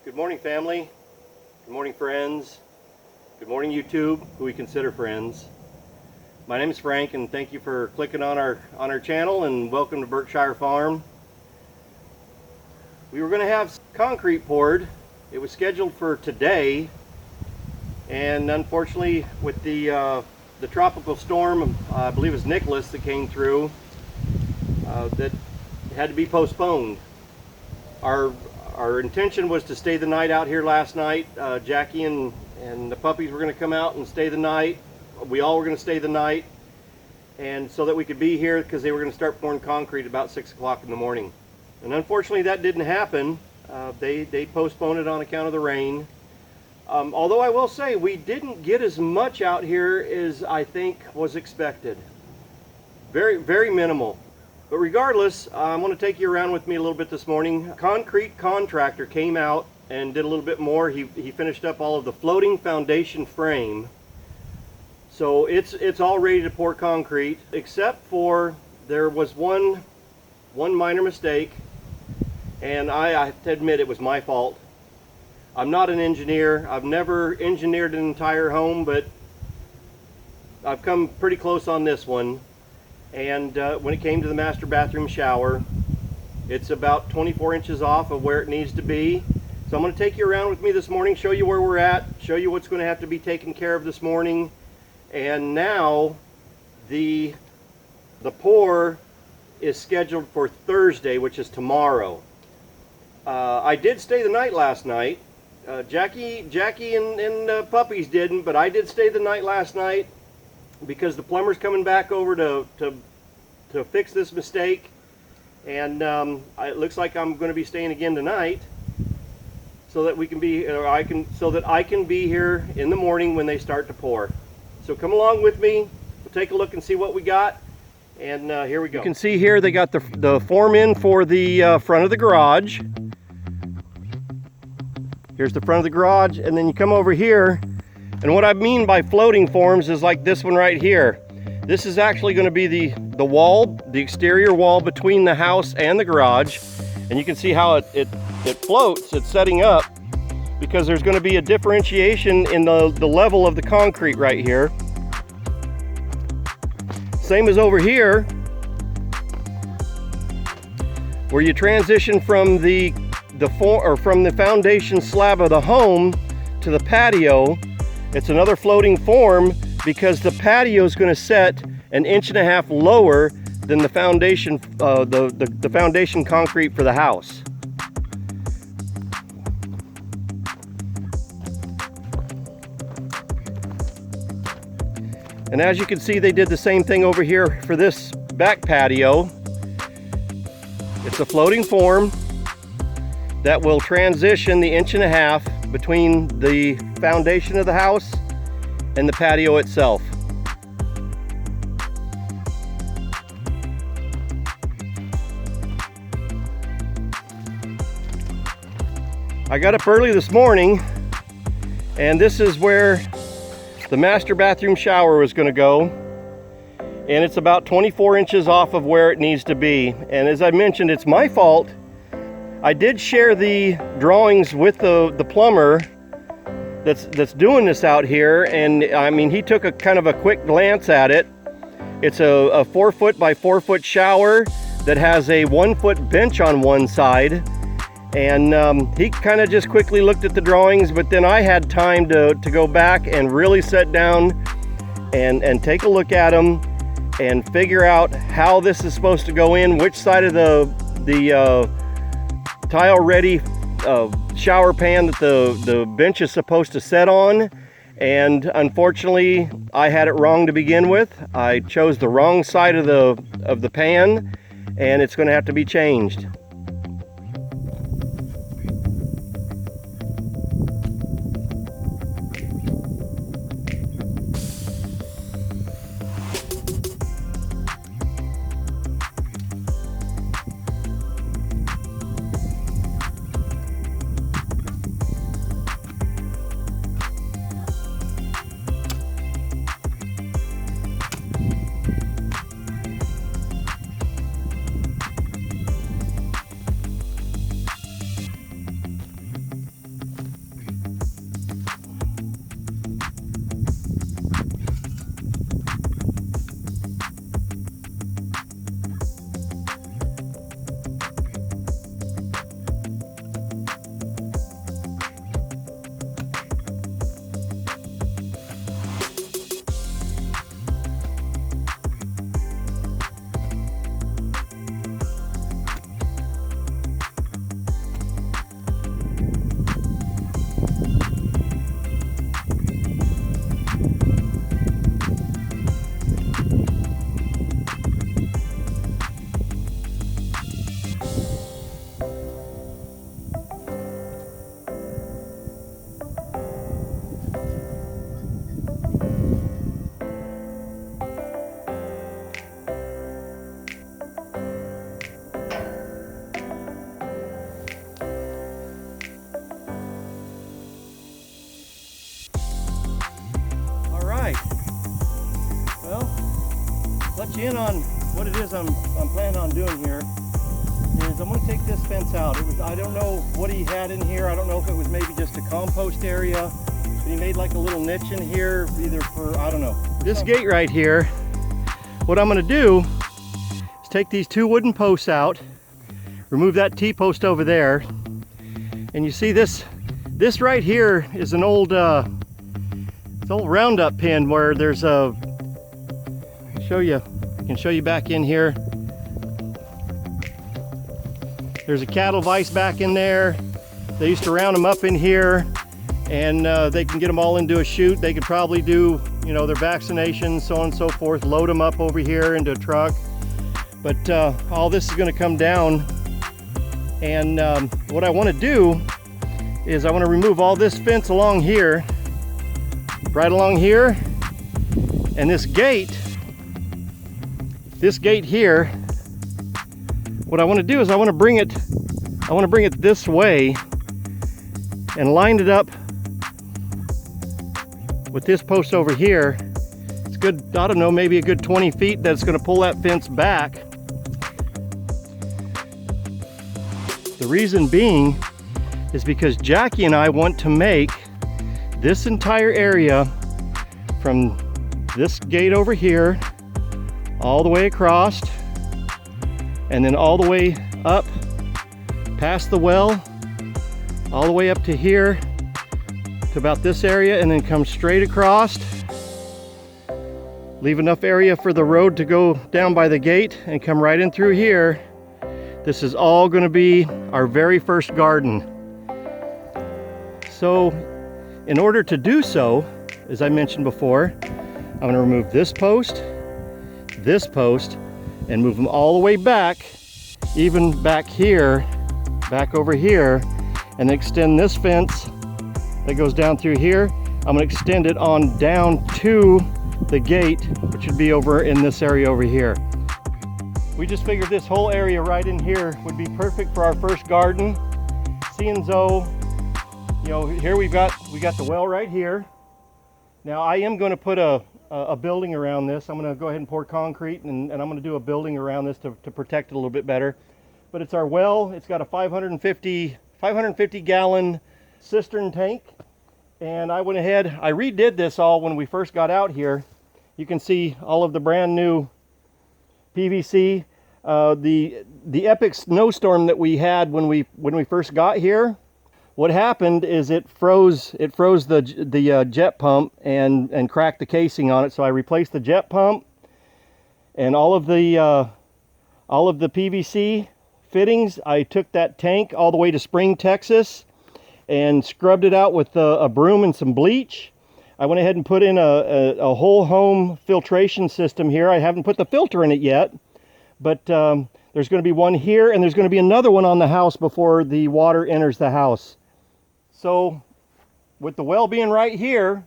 Good morning, family. Good morning, friends. Good morning, YouTube, who we consider friends. My name is Frank, and thank you for clicking on our channel, and welcome to Burkeshire Farm. We were going to have concrete poured. It was scheduled for today, and unfortunately, with the tropical storm, I believe it was Nicholas, that came through, that had to be postponed. Our intention was to stay the night out here last night. Jackie and the puppies were going to come out and stay the night. We all were going to stay the night, and so that we could be here because they were going to start pouring concrete about 6 o'clock in the morning. And unfortunately, that didn't happen. They postponed it on account of the rain. Although I will say we didn't get as much out here as I think was expected. Very, very minimal. But regardless, I want to take you around with me a little bit this morning. Concrete contractor came out and did a little bit more. He finished up all of the floating foundation frame. So it's all ready to pour concrete, except for there was one minor mistake, and I have to admit it was my fault. I'm not an engineer. I've never engineered an entire home, but I've come pretty close on this one. And when it came to the master bathroom shower, it's about 24 inches off of where it needs to be. So I'm going to take you around with me this morning, show you where we're at, show you what's going to have to be taken care of this morning. And now the pour is scheduled for Thursday, which is tomorrow. I did stay the night last night. Jackie and puppies didn't, but I did stay the night last night, because the plumber's coming back over to fix this mistake, and it looks like I'm going to be staying again tonight, so that we can be, I can be here in the morning when they start to pour. So come along with me. We'll take a look and see what we got, and here we go. You can see here they got the form in for the front of the garage. Here's the front of the garage, and then you come over here. And what I mean by floating forms is like this one right here. This is actually going to be the wall, the exterior wall between the house and the garage. And you can see how it floats, it's setting up, because there's going to be a differentiation in the level of the concrete right here. Same as over here, where you transition from the foundation slab of the home to the patio. It's another floating form because the patio is going to set 1.5 inches lower than the foundation, the foundation concrete for the house. And as you can see, they did the same thing over here for this back patio. It's a floating form that will transition the 1.5 inches between the foundation of the house and the patio itself. I got up early this morning, and this is where the master bathroom shower was going to go, and it's about 24 inches off of where it needs to be. And as I mentioned, it's my fault. I did share the drawings with the plumber that's doing this out here, and I mean, he took a kind of a quick glance at it. It's a 4 foot by 4 foot shower that has a 1 foot bench on one side, and he kind of just quickly looked at the drawings, but then I had time to go back and really sit down and take a look at them and figure out how this is supposed to go in, which side of the tile ready shower pan that the bench is supposed to set on. And unfortunately, I had it wrong to begin with. I chose the wrong side of the pan, and it's going to have to be changed. let you in on what it is I'm planning on doing here. Is I'm going to take this fence out. I don't know what he had in here. I don't know if it was maybe just a compost area, but he made like a little niche in here, either for, I don't know. This gate right here, what I'm going to do is take these two wooden posts out, remove that T-post over there, and you see this right here is an old roundup pin where there's a, I can show you back in here. There's a cattle vise back in there. They used to round them up in here, and they can get them all into a chute. They could probably do, you know, their vaccinations, so on and so forth, load them up over here into a truck. But all this is going to come down, and what I want to do is I want to remove all this fence along here, right along here, and this gate here. What I want to do is I want to bring it this way and line it up with this post over here. It's good, I don't know, maybe a good 20 feet that's going to pull that fence back. The reason being is because Jackie and I want to make this entire area from this gate over here all the way across, and then all the way up past the well, all the way up to here to about this area, and then come straight across, leave enough area for the road to go down by the gate and come right in through here. This is all going to be our very first garden. So in order to do so, as I mentioned before, I'm going to remove this post, and move them all the way back, even back here, back over here, and extend this fence that goes down through here. I'm going to extend it on down to the gate, which would be over in this area over here. We just figured this whole area right in here would be perfect for our first garden. Seeing though, you know, here we got the well right here. Now I am going to put a building around this. I'm going to go ahead and pour concrete, and I'm going to do a building around this to protect it a little bit better. But it's our well. It's got a 550 gallon cistern tank, and I went ahead, I redid this all when we first got out here. You can see all of the brand new PVC. The epic snowstorm that we had when we first got here, what happened is it froze the jet pump and cracked the casing on it. So I replaced the jet pump and all of the PVC fittings. I took that tank all the way to Spring, Texas, and scrubbed it out with a broom and some bleach. I went ahead and put in a whole home filtration system here. I haven't put the filter in it yet, but there's going to be one here, and there's going to be another one on the house before the water enters the house. So with the well being right here,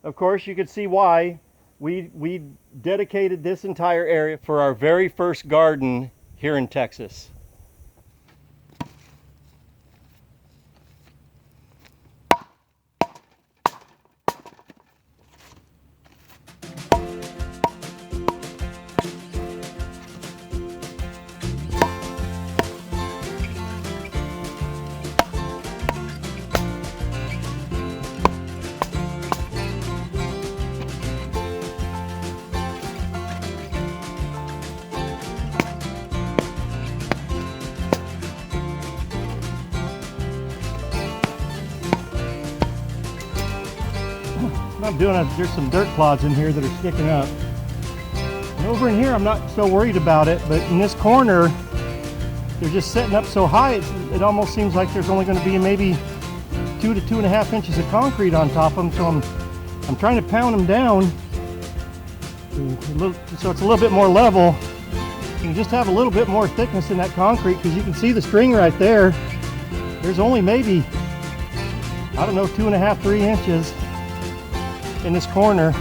of course, you could see why we dedicated this entire area for our very first garden here in Texas. What I'm doing is there's some dirt clods in here that are sticking up. And over in here I'm not so worried about it, but in this corner they're just setting up so high it almost seems like there's only going to be maybe 2 to 2.5 inches of concrete on top of them. So I'm trying to pound them down so it's a little bit more level and just have a little bit more thickness in that concrete, because you can see the string right there. There's only maybe, I don't know, 2.5, 3 inches in this corner.